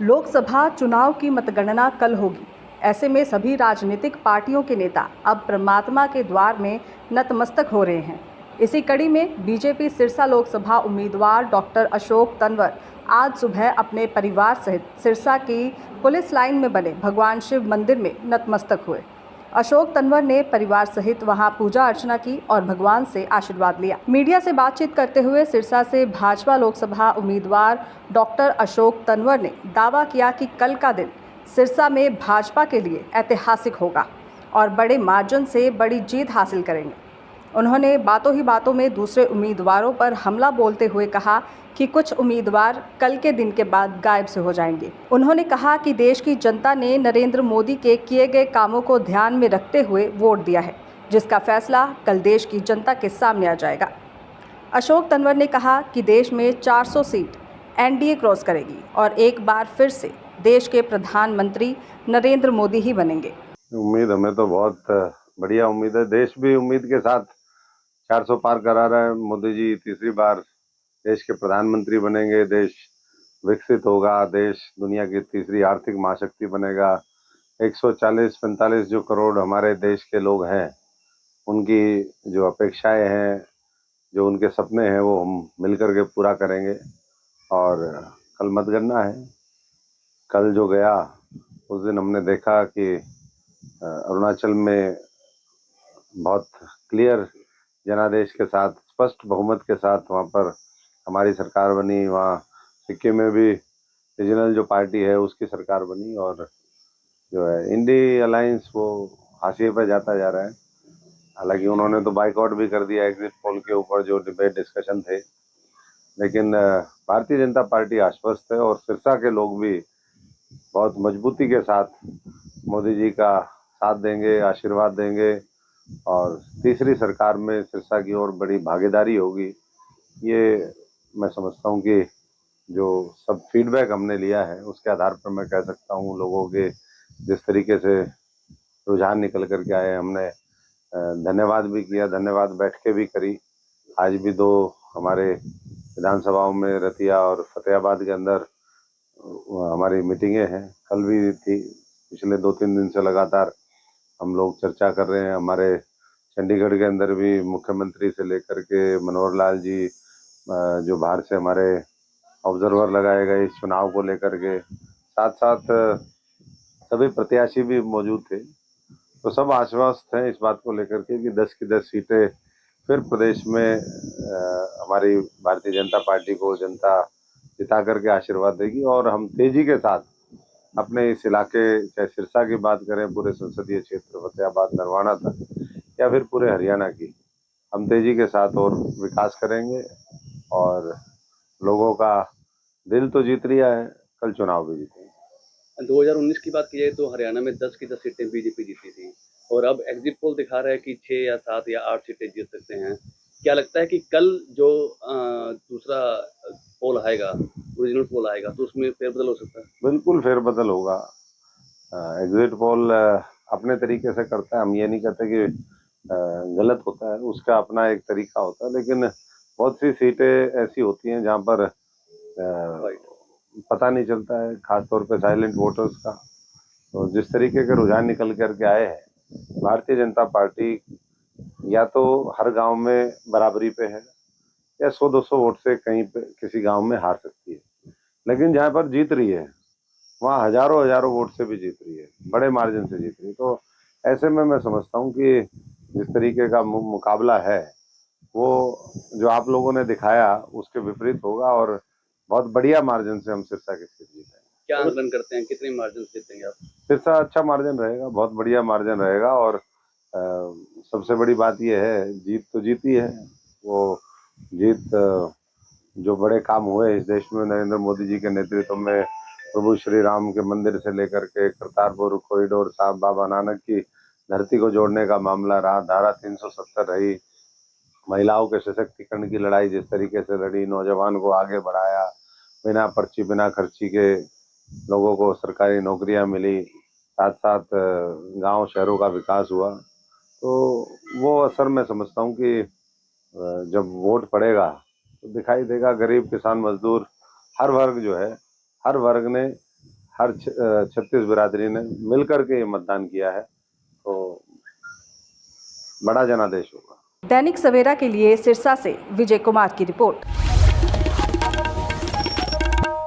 लोकसभा चुनाव की मतगणना कल होगी। ऐसे में सभी राजनीतिक पार्टियों के नेता अब परमात्मा के द्वार में नतमस्तक हो रहे हैं। इसी कड़ी में बीजेपी सिरसा लोकसभा उम्मीदवार डॉक्टर अशोक तंवर आज सुबह अपने परिवार सहित सिरसा की पुलिस लाइन में बने भगवान शिव मंदिर में नतमस्तक हुए। अशोक तंवर ने परिवार सहित वहां पूजा अर्चना की और भगवान से आशीर्वाद लिया। मीडिया से बातचीत करते हुए सिरसा से भाजपा लोकसभा उम्मीदवार डॉक्टर अशोक तंवर ने दावा किया कि कल का दिन सिरसा में भाजपा के लिए ऐतिहासिक होगा और बड़े मार्जिन से बड़ी जीत हासिल करेंगे। उन्होंने बातों ही बातों में दूसरे उम्मीदवारों पर हमला बोलते हुए कहा कि कुछ उम्मीदवार कल के दिन के बाद गायब से हो जाएंगे। उन्होंने कहा कि देश की जनता ने नरेंद्र मोदी के किए गए कामों को ध्यान में रखते हुए वोट दिया है, जिसका फैसला कल देश की जनता के सामने आ जाएगा। अशोक तंवर ने कहा कि देश में 400 सीट एनडीए क्रॉस करेगी और एक बार फिर से देश के प्रधानमंत्री नरेंद्र मोदी ही बनेंगे। उम्मीद हमें तो बहुत बढ़िया उम्मीद है। देश भी उम्मीद के साथ 400 पार करा रहा है। मोदी जी तीसरी बार देश के प्रधानमंत्री बनेंगे। देश विकसित होगा। देश दुनिया की तीसरी आर्थिक महाशक्ति बनेगा। 140-45 जो करोड़ हमारे देश के लोग हैं, उनकी जो अपेक्षाएं हैं, जो उनके सपने हैं, वो हम मिलकर के पूरा करेंगे। और कल मतगणना है। कल जो गया उस दिन हमने देखा कि अरुणाचल में बहुत क्लियर जनादेश के साथ, स्पष्ट बहुमत के साथ वहाँ पर हमारी सरकार बनी। वहाँ सिक्किम में भी रीजनल जो पार्टी है उसकी सरकार बनी और जो है इंडी अलायंस वो हाशिए पर जाता जा रहा है। हालांकि उन्होंने तो बाइकआउट भी कर दिया एग्जिट पोल के ऊपर जो डिबेट डिस्कशन थे, लेकिन भारतीय जनता पार्टी आश्वस्त है और सिरसा के लोग भी बहुत मजबूती के साथ मोदी जी का साथ देंगे, आशीर्वाद देंगे और तीसरी सरकार में सिरसा की ओर बड़ी भागीदारी होगी। ये मैं समझता हूँ कि जो सब फीडबैक हमने लिया है उसके आधार पर मैं कह सकता हूँ, लोगों के जिस तरीके से रुझान निकल करके आए, हमने धन्यवाद भी किया, धन्यवाद बैठकें भी करी। आज भी दो हमारे विधानसभाओं में, रतिया और फतेहाबाद के अंदर हमारी मीटिंगें हैं। कल भी थी। पिछले 2-3 दिन से लगातार हम लोग चर्चा कर रहे हैं। हमारे चंडीगढ़ के अंदर भी मुख्यमंत्री से लेकर के मनोहर लाल जी, जो बाहर से हमारे ऑब्जर्वर लगाए गए इस चुनाव को लेकर के, साथ साथ सभी प्रत्याशी भी मौजूद थे। तो सब आश्वस्त हैं इस बात को लेकर के कि 10 की 10 सीटें फिर प्रदेश में हमारी भारतीय जनता पार्टी को जनता जिता करके आशीर्वाद देगी। और हम तेजी के साथ अपने इस इलाके, चाहे सिरसा की बात करें, पूरे संसदीय क्षेत्र फतेहाबाद नरवाना तक, या फिर पूरे हरियाणा की, हम तेजी के साथ और विकास करेंगे और लोगों का दिल तो जीत लिया है, कल चुनाव भी जीतेंगे। 2019 की बात की जाए तो हरियाणा में 10 की 10 सीटें बीजेपी जीती थी और अब एग्जिट पोल दिखा रहा है कि 6 या 7 या 8 सीटें जीत सकते हैं। क्या लगता है कि कल जो दूसरा पोल आएगा, ओरिजिनल पोल आएगा, तो उसमें फेरबदल हो सकता है? बिल्कुल फेरबदल होगा। एग्जिट पोल अपने तरीके से करता है। हम ये नहीं कहते कि गलत होता है, उसका अपना एक तरीका होता है, लेकिन बहुत सी सीटें ऐसी होती हैं जहाँ पर पता नहीं चलता है, खासतौर पे साइलेंट वोटर्स का। तो जिस तरीके के रुझान निकल करके आए हैं, भारतीय जनता पार्टी या तो हर गांव में बराबरी पे है या 100-200 वोट से कहीं पे किसी गांव में हार सकती है, लेकिन जहाँ पर जीत रही है वहाँ हजारों हजारों वोट से भी जीत रही है, बड़े मार्जिन से जीत रही है। तो ऐसे में मैं समझता हूँ कि जिस तरीके का मुकाबला है वो जो आप लोगों ने दिखाया उसके विपरीत होगा और बहुत बढ़िया मार्जिन से हम सिरसा की सीट जीतेंगे। क्या आंकलन करते हैं, कितने मार्जिन से जीतेंगे आप? सिरसा अच्छा मार्जिन रहेगा, बहुत बढ़िया मार्जिन रहेगा। और सबसे बड़ी बात यह है, जीत तो जीती है। वो जीत जो बड़े काम हुए इस देश में नरेंद्र मोदी जी के नेतृत्व में, प्रभु श्री राम के मंदिर से लेकर के करतारपुर कॉरिडोर, साहब बाबा नानक की धरती को जोड़ने का मामला रहा, धारा 370 रही, महिलाओं के सशक्तिकरण की लड़ाई जिस तरीके से लड़ी, नौजवान को आगे बढ़ाया, बिना पर्ची बिना खर्ची के लोगों को सरकारी नौकरियां मिली, साथ साथ गांव शहरों का विकास हुआ। तो वो असर मैं समझता हूँ कि जब वोट पड़ेगा तो दिखाई देगा। गरीब, किसान, मजदूर, हर वर्ग जो है, हर वर्ग ने हर 36 बिरादरी ने मिलकर के ये मतदान किया है, तो बड़ा जनादेश होगा। दैनिक सवेरा के लिए सिरसा से विजय कुमार की रिपोर्ट।